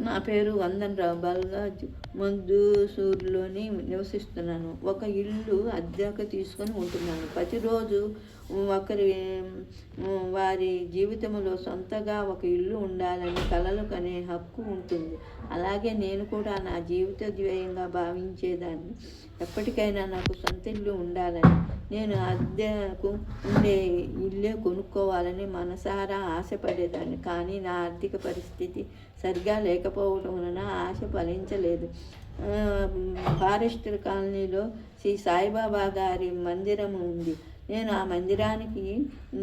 నా పేరు వందనరావు బల్గాజ్ మందసూర్లోని నివసిస్తున్నాను. ఒక ఇల్లు అద్దెకు తీసుకొని ఉంటున్నాను. ప్రతిరోజు ఒకరి వారి జీవితంలో సొంతగా ఒక ఇల్లు ఉండాలని కలలు కనే హక్కు ఉంటుంది. అలాగే నేను కూడా నా జీవిత ధ్యేయంగా భావించేదాన్ని. ఎప్పటికైనా నాకు సొంత ఇల్లు ఉండాలని, నేను అద్దెకు ఉండే ఇల్లే కొనుక్కోవాలని మనసారా ఆశపడేదాన్ని. కానీ నా ఆర్థిక పరిస్థితి సరిగా లేకపోవడం వలన ఆశ ఫలించలేదు. ఫారెస్టర్ కాలనీలో శ్రీ సాయిబాబా గారి మందిరం ఉంది. నేను ఆ మందిరానికి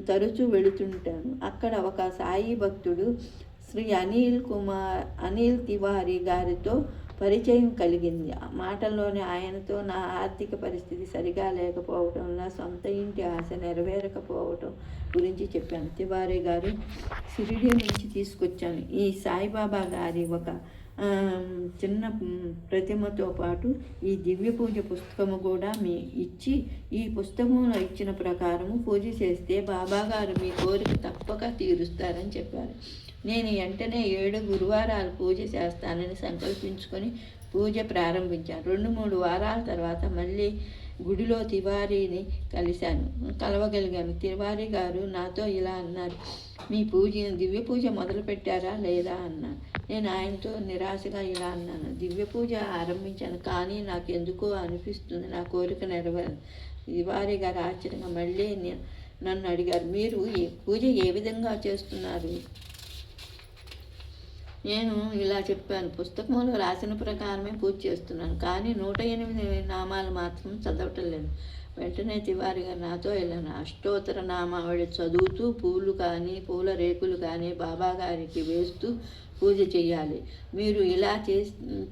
తరచూ వెళుతుంటాను. అక్కడ ఒక సాయి భక్తుడు శ్రీ అనిల్ తివారీ గారితో పరిచయం కలిగింది. ఆ మాటల్లోనే ఆయనతో నా ఆర్థిక పరిస్థితి సరిగా లేకపోవటం వల్ల సొంత ఇంటి ఆశ నెరవేరకపోవటం గురించి చెప్పాను. తివారీ గారు షిరిడీ నుంచి తీసుకొచ్చాను. ఈ సాయిబాబా గారి ఒక చిన్న ప్రతిమతో పాటు ఈ దివ్య పూజ పుస్తకము కూడా ఇచ్చి, ఈ పుస్తకంలో ఇచ్చిన ప్రకారము పూజ చేస్తే బాబాగారు మీ కోరిక తప్పక తీరుస్తారని చెప్పారు. నేను వెంటనే 7 గురువారాలు పూజ చేస్తానని సంకల్పించుకొని పూజ ప్రారంభించాను. 2-3 వారాల తర్వాత మళ్ళీ గుడిలో తివారీని కలవగలిగాను. తివారీ గారు నాతో ఇలా అన్నారు, మీ దివ్య పూజ మొదలు పెట్టారా లేదా అన్నారు. నేను ఆయనతో నిరాశగా ఇలా అన్నాను, దివ్య పూజ ఆరంభించాను, కానీ నాకు ఎందుకో అనిపిస్తుంది నా కోరిక నెరవేరదు. తివారీ గారు ఆశ్చర్యంగా మళ్ళీ నన్ను అడిగారు, మీరు ఈ పూజ ఏ విధంగా చేస్తున్నారు? నేను ఇలా చెప్పాను, పుస్తకంలో రాసిన ప్రకారమే పూజ చేస్తున్నాను, కానీ 108 నామాలు మాత్రం చదవటం లేదు. వెంటనే తివారీ గారు నాతో వెళ్ళాను. అష్టోత్తర నామావళి చదువుతూ పూల రేకులు కానీ బాబాగారికి వేస్తూ పూజ చేయాలి. మీరు ఇలా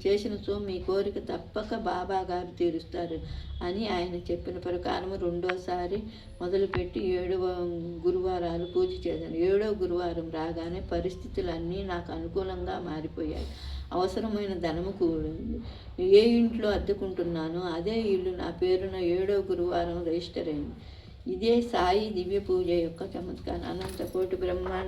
చేసినచో మీ కోరిక తప్పక బాబాగారు తీరుస్తారు అని ఆయన చెప్పిన ప్రకారం రెండోసారి మొదలుపెట్టి 7వ గురువారాలు పూజ చేశాను. 7వ గురువారం రాగానే పరిస్థితులన్నీ నాకు అనుకూలంగా మారిపోయాయి. అవసరమైన ధనము కూడింది. ఏ ఇంట్లో అద్దెకుంటున్నానో అదే ఇల్లు నా పేరున 7వ గురువారం రిజిస్టర్ అయింది. ఇదే సాయి దివ్య పూజ యొక్క చమత్కారం. అనంత కోటి బ్రహ్మాండ